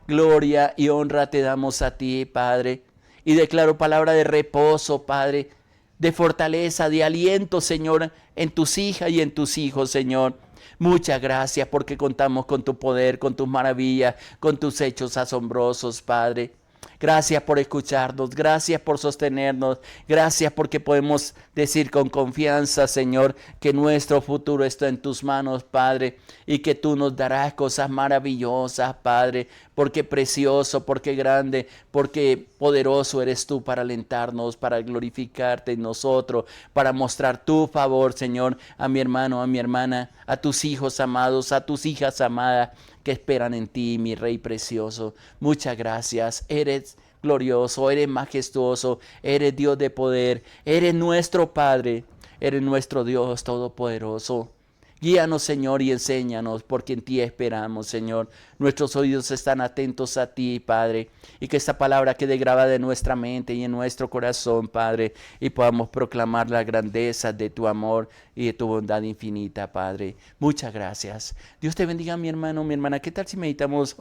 Gloria y honra te damos a ti, Padre. Y declaro palabra de reposo, Padre, de fortaleza, de aliento, Señor, en tus hijas y en tus hijos, Señor. Muchas gracias porque contamos con tu poder, con tus maravillas, con tus hechos asombrosos, Padre. Gracias por escucharnos, gracias por sostenernos, gracias porque podemos decir con confianza, Señor, que nuestro futuro está en tus manos, Padre, y que tú nos darás cosas maravillosas, Padre, porque precioso, porque grande, porque poderoso eres tú para alentarnos, para glorificarte en nosotros, para mostrar tu favor, Señor, a mi hermano, a mi hermana, a tus hijos amados, a tus hijas amadas que esperan en ti, mi Rey precioso. Muchas gracias. Eres glorioso, eres majestuoso, eres Dios de poder, eres nuestro Padre, eres nuestro Dios todopoderoso. Guíanos, Señor, y enséñanos, porque en ti esperamos, Señor. Nuestros oídos están atentos a ti, Padre, y que esta palabra quede grabada en nuestra mente y en nuestro corazón, Padre, y podamos proclamar la grandeza de tu amor y de tu bondad infinita, Padre. Muchas gracias. Dios te bendiga, mi hermano, mi hermana. ¿Qué tal si meditamos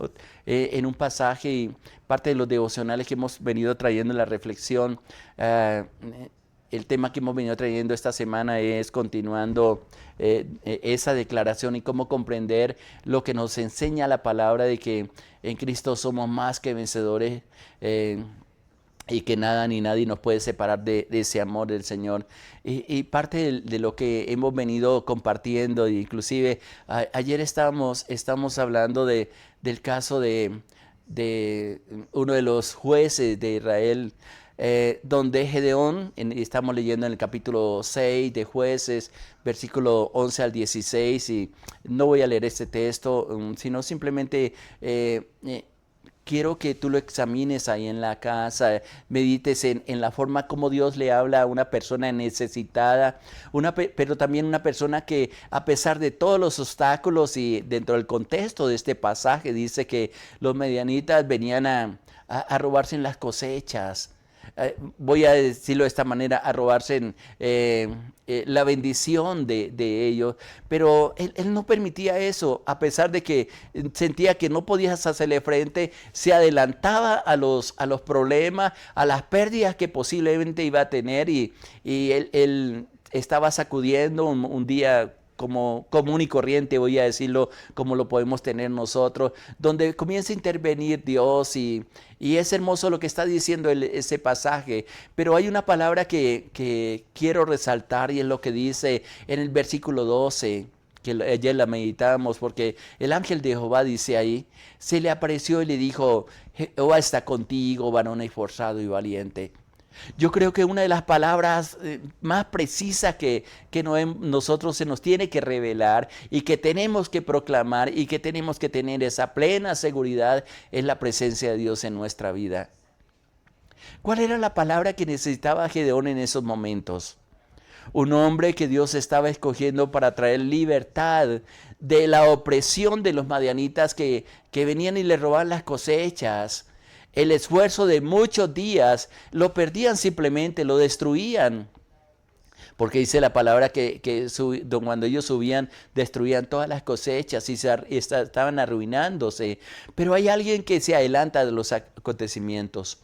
en un pasaje y parte de los devocionales que hemos venido trayendo en la reflexión? El tema que hemos venido trayendo esta semana es continuando esa declaración y cómo comprender lo que nos enseña la palabra de que en Cristo somos más que vencedores y que nada ni nadie nos puede separar de ese amor del Señor. Y parte de lo que hemos venido compartiendo, inclusive ayer estamos hablando del caso de uno de los jueces de Israel, donde Gedeón, estamos leyendo en el capítulo 6 de Jueces, versículo 11 al 16, y no voy a leer este texto, sino simplemente quiero que tú lo examines ahí en la casa, medites en la forma como Dios le habla a una persona necesitada, pero también una persona que a pesar de todos los obstáculos y dentro del contexto de este pasaje, dice que los medianitas venían a robarse en las cosechas. Voy a decirlo de esta manera, a robarse la bendición de ellos, pero él no permitía eso, a pesar de que sentía que no podías hacerle frente, se adelantaba a los problemas, a las pérdidas que posiblemente iba a tener, y él estaba sacudiendo un día como común y corriente, voy a decirlo, como lo podemos tener nosotros, donde comienza a intervenir Dios y es hermoso lo que está diciendo ese pasaje, pero hay una palabra que quiero resaltar y es lo que dice en el versículo 12, que ayer la meditamos, porque el ángel de Jehová dice ahí, se le apareció y le dijo, Jehová está contigo, varón esforzado y valiente. Yo creo que una de las palabras más precisas que nosotros se nos tiene que revelar y que tenemos que proclamar y que tenemos que tener esa plena seguridad es la presencia de Dios en nuestra vida. ¿Cuál era la palabra que necesitaba Gedeón en esos momentos? Un hombre que Dios estaba escogiendo para traer libertad de la opresión de los madianitas que venían y le robaban las cosechas. El esfuerzo de muchos días lo perdían simplemente, lo destruían. Porque dice la palabra que cuando ellos subían, destruían todas las cosechas y estaban arruinándose. Pero hay alguien que se adelanta de los acontecimientos.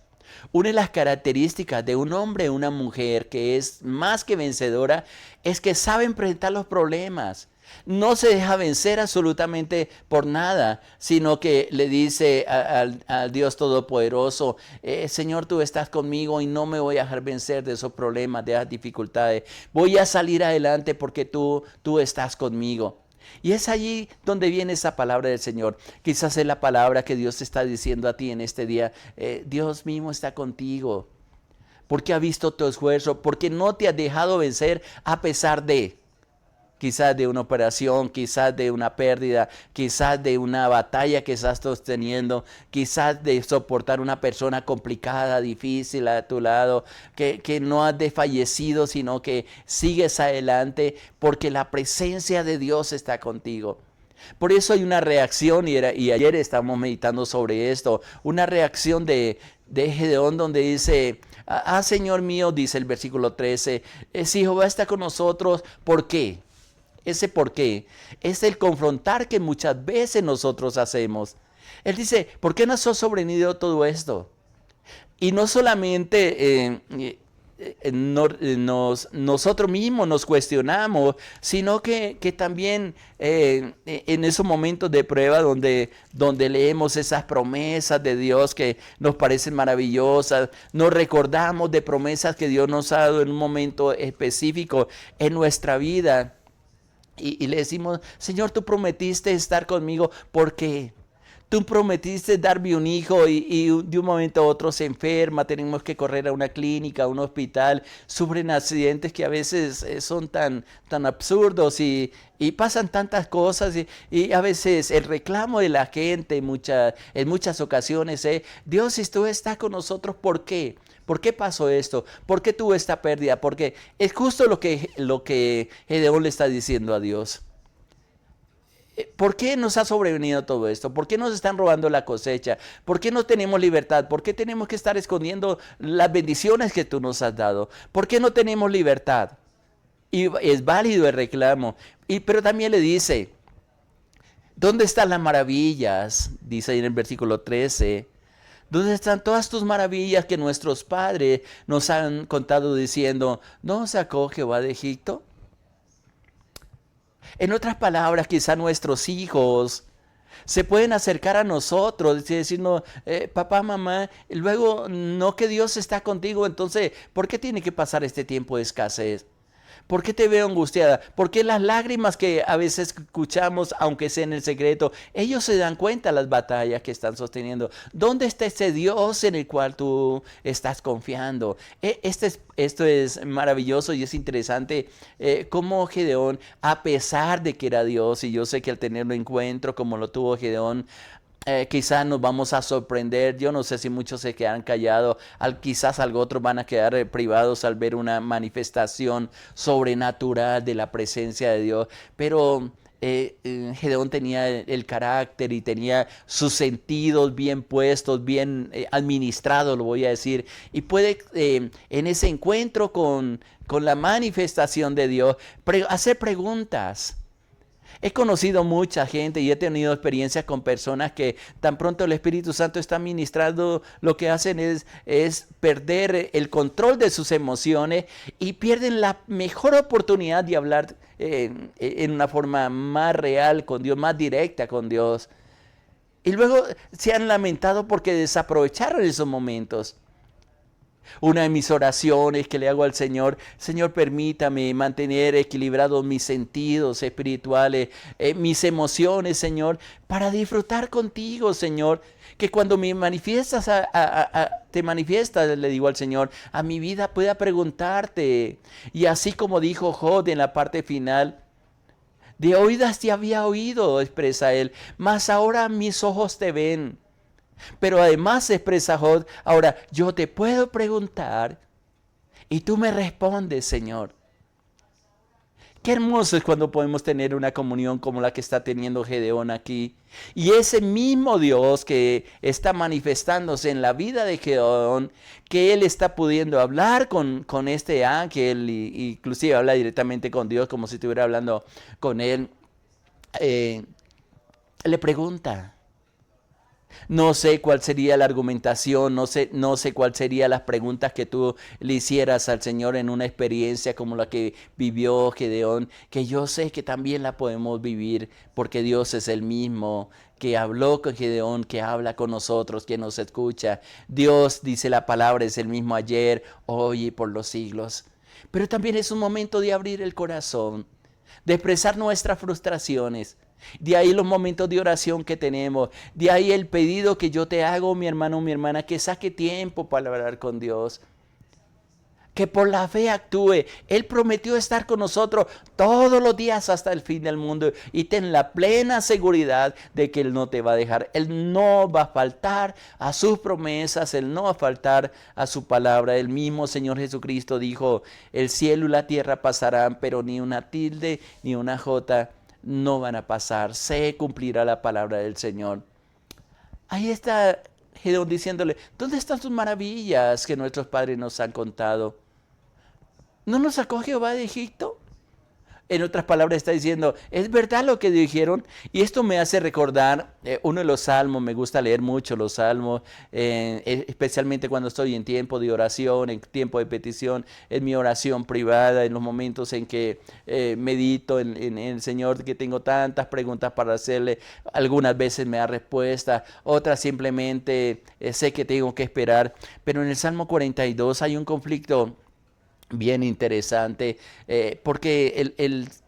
Una de las características de un hombre o una mujer que es más que vencedora es que sabe enfrentar los problemas. No se deja vencer absolutamente por nada, sino que le dice al Dios Todopoderoso, Señor, tú estás conmigo y no me voy a dejar vencer de esos problemas, de esas dificultades. Voy a salir adelante porque tú estás conmigo. Y es allí donde viene esa palabra del Señor. Quizás es la palabra que Dios te está diciendo a ti en este día. Dios mismo está contigo. Porque ha visto tu esfuerzo. Porque no te has dejado vencer a pesar de. Quizás de una operación, quizás de una pérdida, quizás de una batalla que estás sosteniendo, quizás de soportar una persona complicada, difícil a tu lado, que no has desfallecido, sino que sigues adelante porque la presencia de Dios está contigo. Por eso hay una reacción, y ayer estamos meditando sobre esto, una reacción de Gedeón donde dice, Señor mío, dice el versículo 13, si Jehová está con nosotros, ¿por qué? Ese por qué es el confrontar que muchas veces nosotros hacemos. Él dice, ¿por qué nos ha sobrevenido todo esto? Y no solamente nosotros mismos nos cuestionamos, sino que también en esos momentos de prueba donde leemos esas promesas de Dios que nos parecen maravillosas, nos recordamos de promesas que Dios nos ha dado en un momento específico en nuestra vida. Y le decimos, Señor, tú prometiste estar conmigo, ¿por qué? Tú prometiste darme un hijo y de un momento a otro se enferma, tenemos que correr a una clínica, a un hospital, sufren accidentes que a veces son tan absurdos y pasan tantas cosas y a veces el reclamo de la gente en muchas ocasiones es, Dios, si tú estás con nosotros, ¿por qué? ¿Por qué pasó esto? ¿Por qué tuvo esta pérdida? Porque es justo lo que Gedeón le está diciendo a Dios. ¿Por qué nos ha sobrevenido todo esto? ¿Por qué nos están robando la cosecha? ¿Por qué no tenemos libertad? ¿Por qué tenemos que estar escondiendo las bendiciones que tú nos has dado? ¿Por qué no tenemos libertad? Y es válido el reclamo. Pero también le dice, ¿dónde están las maravillas? Dice ahí en el versículo 13. ¿Dónde están todas tus maravillas que nuestros padres nos han contado diciendo, ¿no sacó Jehová de Egipto? En otras palabras, quizá nuestros hijos se pueden acercar a nosotros y decirnos, papá, mamá, luego no que Dios está contigo, entonces, ¿por qué tiene que pasar este tiempo de escasez? ¿Por qué te veo angustiada? ¿Por qué las lágrimas que a veces escuchamos, aunque sea en el secreto, ellos se dan cuenta de las batallas que están sosteniendo? ¿Dónde está ese Dios en el cual tú estás confiando? Esto es maravilloso y es interesante cómo Gedeón, a pesar de que era Dios, y yo sé que al tenerlo encuentro como lo tuvo Gedeón, quizás nos vamos a sorprender. Yo no sé si muchos se quedan callados, quizás algo otros van a quedar privados al ver una manifestación sobrenatural de la presencia de Dios, pero Gedeón tenía el carácter y tenía sus sentidos bien puestos, bien administrados, lo voy a decir, y puede en ese encuentro con la manifestación de Dios hacer preguntas. He conocido mucha gente y he tenido experiencias con personas que tan pronto el Espíritu Santo está ministrando, lo que hacen es perder el control de sus emociones y pierden la mejor oportunidad de hablar en una forma más real con Dios, más directa con Dios. Y luego se han lamentado porque desaprovecharon esos momentos. Una de mis oraciones que le hago al Señor, Señor, permítame mantener equilibrados mis sentidos espirituales, mis emociones, Señor, para disfrutar contigo, Señor. Que cuando me manifiestas, te manifiestas, le digo al Señor, a mi vida pueda preguntarte. Y así como dijo Job en la parte final, de oídas te había oído, expresa él, mas ahora mis ojos te ven. Pero además expresa Job, ahora yo te puedo preguntar y tú me respondes, Señor. Qué hermoso es cuando podemos tener una comunión como la que está teniendo Gedeón aquí. Y ese mismo Dios que está manifestándose en la vida de Gedeón, que él está pudiendo hablar con este ángel, inclusive habla directamente con Dios como si estuviera hablando con él, le pregunta. No sé cuál sería la argumentación, no sé cuál serían las preguntas que tú le hicieras al Señor en una experiencia como la que vivió Gedeón, que yo sé que también la podemos vivir porque Dios es el mismo que habló con Gedeón, que habla con nosotros, que nos escucha. Dios, dice la palabra, es el mismo ayer, hoy y por los siglos. Pero también es un momento de abrir el corazón, de expresar nuestras frustraciones. De ahí los momentos de oración que tenemos. De ahí el pedido que yo te hago, mi hermano o mi hermana, que saque tiempo para hablar con Dios. Que por la fe actúe. Él prometió estar con nosotros todos los días hasta el fin del mundo. Y ten la plena seguridad de que Él no te va a dejar. Él no va a faltar a sus promesas. Él no va a faltar a su palabra. El mismo Señor Jesucristo dijo, el cielo y la tierra pasarán, pero ni una tilde ni una jota no van a pasar. Se cumplirá la palabra del Señor. Ahí está Gedeón diciéndole, ¿dónde están tus maravillas que nuestros padres nos han contado? ¿No nos sacó Jehová de Egipto? En otras palabras está diciendo, es verdad lo que dijeron. Y esto me hace recordar uno de los salmos. Me gusta leer mucho los salmos, especialmente cuando estoy en tiempo de oración, en tiempo de petición, en mi oración privada, en los momentos en que medito en el Señor, que tengo tantas preguntas para hacerle. Algunas veces me da respuesta, otras simplemente sé que tengo que esperar. Pero en el Salmo 42 hay un conflicto bien interesante, porque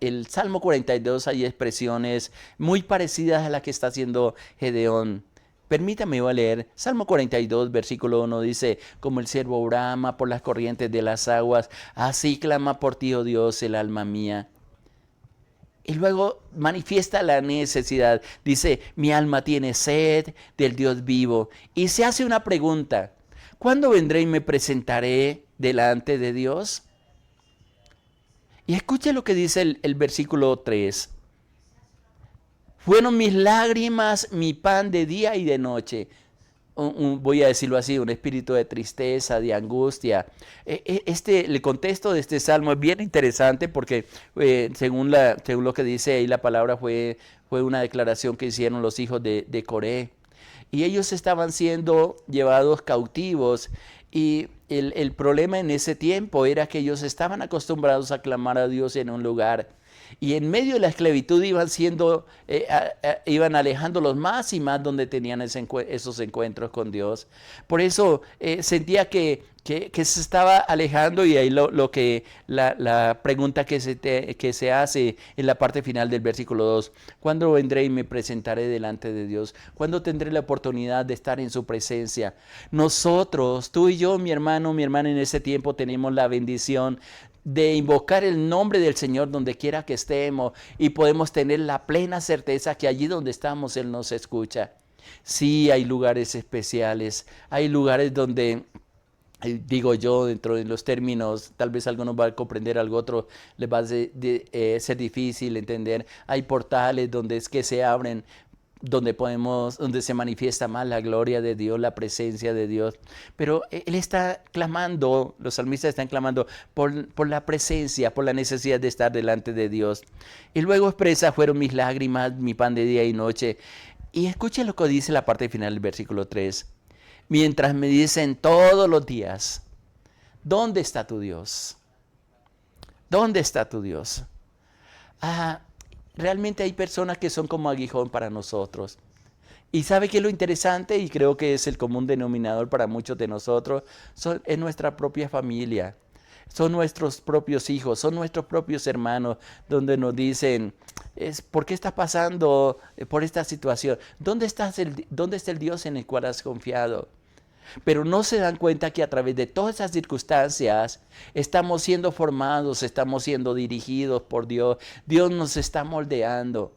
el Salmo 42 hay expresiones muy parecidas a las que está haciendo Gedeón. Permítame, voy a leer. Salmo 42, versículo 1 dice, como el ciervo brama por las corrientes de las aguas, así clama por ti, oh Dios, el alma mía. Y luego manifiesta la necesidad. Dice, mi alma tiene sed del Dios vivo. Y se hace una pregunta. ¿Cuándo vendré y me presentaré delante de Dios? Y escuche lo que dice el versículo 3. Fueron mis lágrimas mi pan de día y de noche. Voy a decirlo así, un espíritu de tristeza, de angustia. El contexto de este salmo es bien interesante porque según lo que dice ahí la palabra fue una declaración que hicieron los hijos de Coré. Y ellos estaban siendo llevados cautivos y el problema en ese tiempo era que ellos estaban acostumbrados a clamar a Dios en un lugar. Y en medio de la esclavitud iban alejándolos más y más donde tenían esos encuentros con Dios. Por eso sentía que se estaba alejando, y ahí la pregunta que se hace en la parte final del versículo 2. ¿Cuándo vendré y me presentaré delante de Dios? ¿Cuándo tendré la oportunidad de estar en su presencia? Nosotros, tú y yo, mi hermano, mi hermana, en ese tiempo tenemos la bendición de invocar el nombre del Señor donde quiera que estemos, y podemos tener la plena certeza que allí donde estamos Él nos escucha. Sí, hay lugares especiales, hay lugares donde, digo yo, dentro de los términos, tal vez algunos van a comprender, algo otro les va a ser difícil entender. Hay portales donde es que se abren, donde se manifiesta más la gloria de Dios, la presencia de Dios. Pero él está clamando, los salmistas están clamando por la presencia, por la necesidad de estar delante de Dios. Y luego expresa, fueron mis lágrimas, mi pan de día y noche. Y escuchen lo que dice la parte final del versículo 3. Mientras me dicen todos los días, ¿dónde está tu Dios? ¿Dónde está tu Dios? Realmente hay personas que son como aguijón para nosotros. Y sabe que es lo interesante, y creo que es el común denominador para muchos de nosotros, es nuestra propia familia. Son nuestros propios hijos, son nuestros propios hermanos, donde nos dicen, ¿por qué estás pasando por esta situación? ¿Dónde está el Dios en el cual has confiado? Pero no se dan cuenta que a través de todas esas circunstancias estamos siendo formados, estamos siendo dirigidos por Dios. Dios nos está moldeando.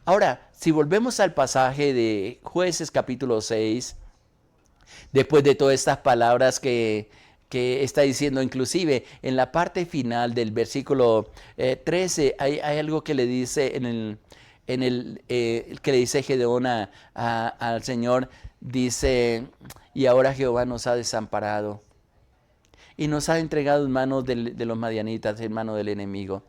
Ahora, si volvemos al pasaje de Jueces capítulo 6, después de todas estas palabras que está diciendo, inclusive en la parte final del versículo 13, hay algo que le dice que le dice Gedeón al Señor. Dice, y ahora Jehová nos ha desamparado y nos ha entregado en manos de los madianitas, en manos del enemigo.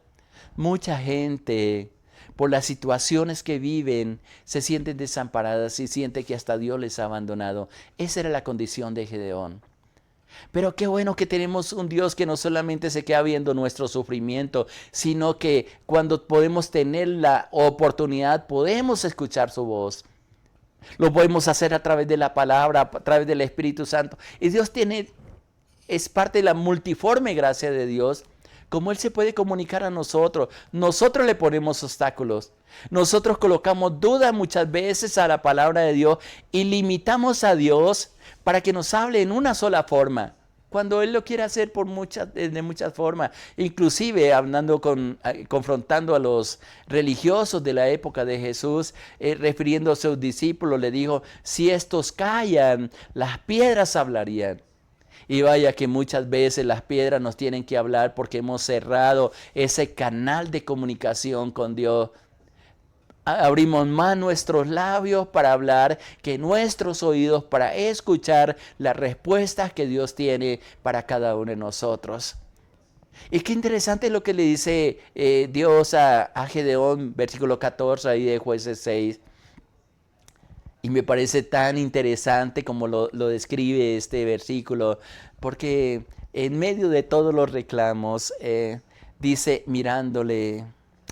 Mucha gente, por las situaciones que viven, se sienten desamparadas y siente que hasta Dios les ha abandonado. Esa era la condición de Gedeón. Pero qué bueno que tenemos un Dios que no solamente se queda viendo nuestro sufrimiento, sino que cuando podemos tener la oportunidad, podemos escuchar su voz. Lo podemos hacer a través de la palabra, a través del Espíritu Santo. Y Dios es parte de la multiforme gracia de Dios, como Él se puede comunicar a nosotros. Nosotros le ponemos obstáculos. Nosotros colocamos dudas muchas veces a la palabra de Dios y limitamos a Dios para que nos hable en una sola forma, cuando Él lo quiere hacer de muchas formas. Inclusive confrontando a los religiosos de la época de Jesús, refiriéndose a sus discípulos, le dijo, si estos callan, las piedras hablarían. Y vaya que muchas veces las piedras nos tienen que hablar porque hemos cerrado ese canal de comunicación con Dios. Abrimos más nuestros labios para hablar que nuestros oídos para escuchar las respuestas que Dios tiene para cada uno de nosotros. Y qué interesante lo que le dice Dios a Gedeón, versículo 14 ahí de Jueces 6. Y me parece tan interesante como lo describe este versículo, porque en medio de todos los reclamos, dice, mirándole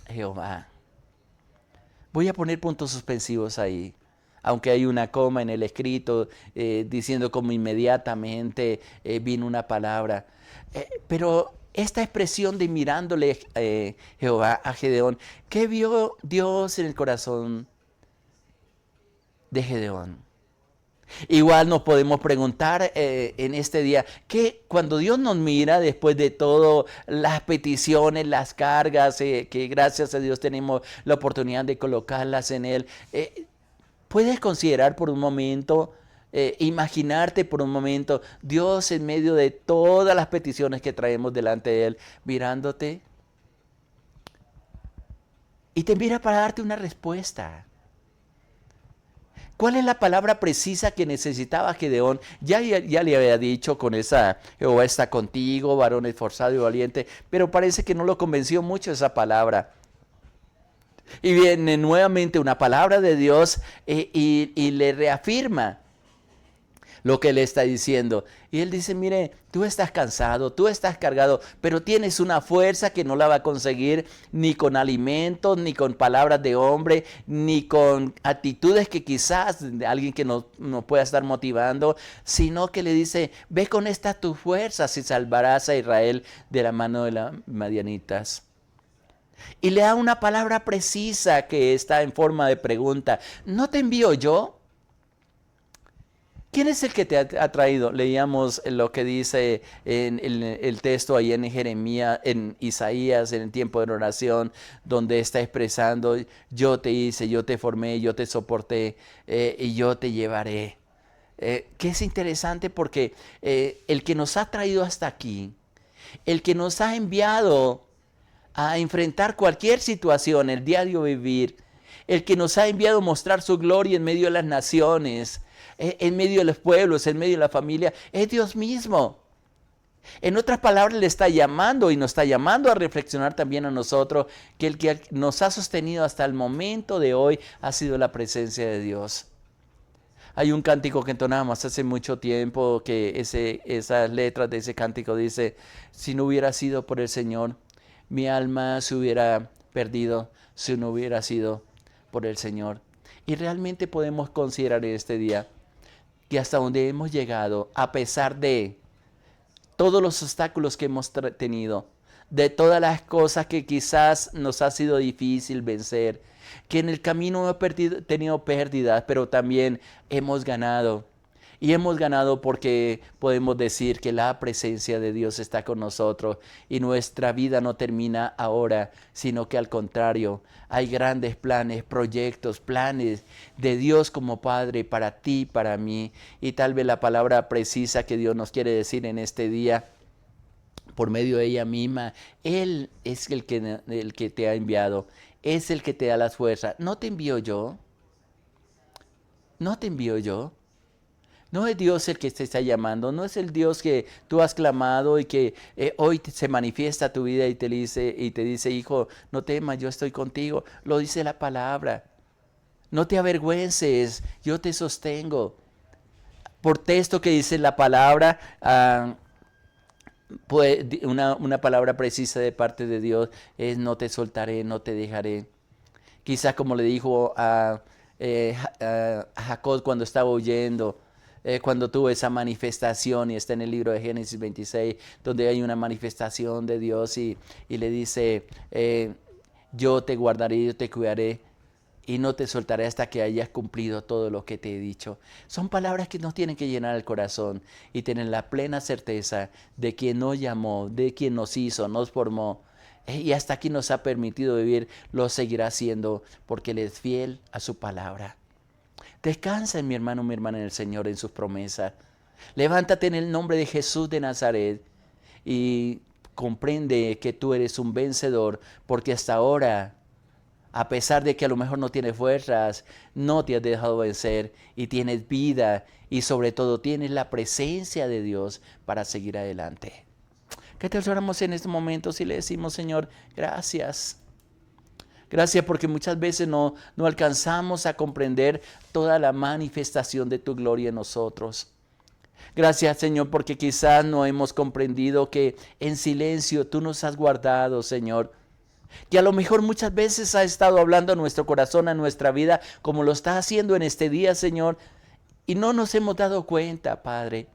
Jehová. Voy a poner puntos suspensivos ahí, aunque hay una coma en el escrito diciendo como inmediatamente vino una palabra. Pero esta expresión de mirándole Jehová a Gedeón, ¿qué vio Dios en el corazón de Gedeón? Igual nos podemos preguntar en este día, que cuando Dios nos mira después de todo, las peticiones, las cargas, que gracias a Dios tenemos la oportunidad de colocarlas en Él, puedes considerar por un momento, imaginarte por un momento, Dios en medio de todas las peticiones que traemos delante de Él, mirándote y te mira para darte una respuesta. ¿Cuál es la palabra precisa que necesitaba Gedeón? Ya le había dicho con esa, Jehová está contigo, varón esforzado y valiente, pero parece que no lo convenció mucho esa palabra. Y viene nuevamente una palabra de Dios y le reafirma lo que le está diciendo. Y él dice, mire, tú estás cansado, tú estás cargado, pero tienes una fuerza que no la va a conseguir ni con alimentos, ni con palabras de hombre, ni con actitudes que quizás de alguien que nos pueda estar motivando, sino que le dice, ve con estas tus fuerzas y salvarás a Israel de la mano de las madianitas. Y le da una palabra precisa que está en forma de pregunta. ¿No te envío yo? ¿Quién es el que te ha traído? Leíamos lo que dice en el texto ahí en Jeremías, en Isaías, en el tiempo de oración, donde está expresando, yo te hice, yo te formé, yo te soporté y yo te llevaré. Que es interesante porque el que nos ha traído hasta aquí, el que nos ha enviado a enfrentar cualquier situación, el diario vivir, el que nos ha enviado a mostrar su gloria en medio de las naciones, en medio de los pueblos, en medio de la familia, es Dios mismo. En otras palabras, le está llamando y nos está llamando a reflexionar también a nosotros que el que nos ha sostenido hasta el momento de hoy ha sido la presencia de Dios. Hay un cántico que entonábamos hace mucho tiempo que esas letras de ese cántico dice, si no hubiera sido por el Señor, mi alma se hubiera perdido si no hubiera sido por el Señor. Y realmente podemos considerar este día que hasta donde hemos llegado, a pesar de todos los obstáculos que hemos tenido, de todas las cosas que quizás nos ha sido difícil vencer, que en el camino hemos tenido pérdidas, pero también hemos ganado. Y hemos ganado porque podemos decir que la presencia de Dios está con nosotros y nuestra vida no termina ahora, sino que al contrario, hay grandes planes, proyectos, planes de Dios como Padre para ti, para mí. Y tal vez la palabra precisa que Dios nos quiere decir en este día, por medio de ella misma, Él es el que te ha enviado, es el que te da las fuerzas. ¿No te envío yo? ¿No te envío yo? No es Dios el que te está llamando, no es el Dios que tú has clamado y que hoy se manifiesta a tu vida y te dice, hijo, no temas, yo estoy contigo. Lo dice la palabra. No te avergüences, yo te sostengo. Por texto que dice la palabra, pues, una palabra precisa de parte de Dios es no te soltaré, no te dejaré. Quizás como le dijo a Jacob cuando estaba huyendo, cuando tuvo esa manifestación, y está en el libro de Génesis 26, donde hay una manifestación de Dios y le dice, yo te guardaré, yo te cuidaré y no te soltaré hasta que hayas cumplido todo lo que te he dicho. Son palabras que nos tienen que llenar el corazón y tener la plena certeza de quien nos llamó, de quien nos hizo, nos formó. Y hasta aquí nos ha permitido vivir, lo seguirá haciendo porque Él es fiel a su palabra. Descansa en mi hermano, mi hermana en el Señor, en sus promesas. Levántate en el nombre de Jesús de Nazaret y comprende que tú eres un vencedor porque hasta ahora, a pesar de que a lo mejor no tienes fuerzas, no te has dejado vencer y tienes vida y sobre todo tienes la presencia de Dios para seguir adelante. Que te adoramos en estos momentos y le decimos, Señor, gracias. Gracias porque muchas veces no alcanzamos a comprender toda la manifestación de tu gloria en nosotros. Gracias, Señor, porque quizás no hemos comprendido que en silencio tú nos has guardado, Señor. Que a lo mejor muchas veces ha estado hablando a nuestro corazón, a nuestra vida, como lo está haciendo en este día, Señor. Y no nos hemos dado cuenta, Padre.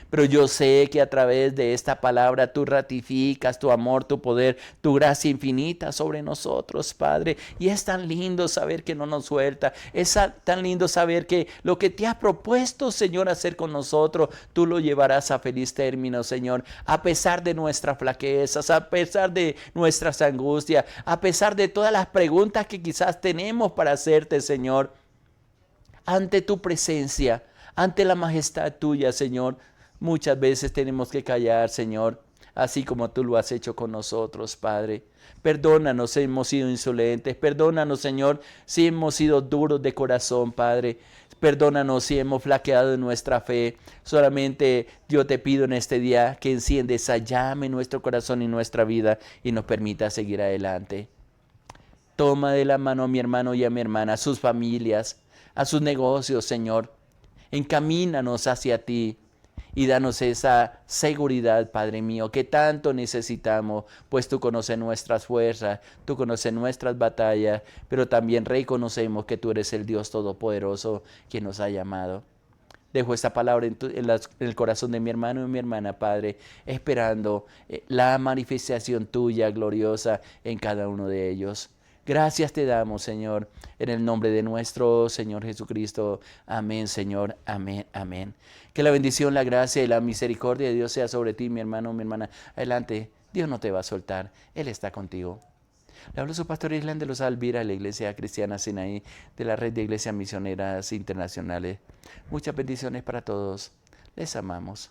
Pero yo sé que a través de esta palabra tú ratificas tu amor, tu poder, tu gracia infinita sobre nosotros, Padre. Y es tan lindo saber que no nos suelta. Es tan lindo saber que lo que te has propuesto, Señor, hacer con nosotros, tú lo llevarás a feliz término, Señor. A pesar de nuestras flaquezas, a pesar de nuestras angustias, a pesar de todas las preguntas que quizás tenemos para hacerte, Señor. Ante tu presencia, ante la majestad tuya, Señor, muchas veces tenemos que callar, Señor, así como tú lo has hecho con nosotros, Padre. Perdónanos si hemos sido insolentes, perdónanos, Señor, si hemos sido duros de corazón, Padre. Perdónanos si hemos flaqueado en nuestra fe. Solamente yo te pido en este día que enciende esa llama en nuestro corazón y nuestra vida y nos permita seguir adelante. Toma de la mano a mi hermano y a mi hermana, a sus familias, a sus negocios, Señor. Encamínanos hacia ti y danos esa seguridad, Padre mío, que tanto necesitamos, pues tú conoces nuestras fuerzas, tú conoces nuestras batallas, pero también reconocemos que tú eres el Dios Todopoderoso quien nos ha llamado. Dejo esta palabra en el corazón de mi hermano y mi hermana, Padre, esperando la manifestación tuya gloriosa en cada uno de ellos. Gracias te damos, Señor, en el nombre de nuestro Señor Jesucristo. Amén, Señor. Amén, amén. Que la bendición, la gracia y la misericordia de Dios sea sobre ti, mi hermano, mi hermana. Adelante, Dios no te va a soltar. Él está contigo. Le hablo su pastor Island de los Alvira, de la Iglesia Cristiana Sinaí, de la Red de Iglesias Misioneras Internacionales. Muchas bendiciones para todos. Les amamos.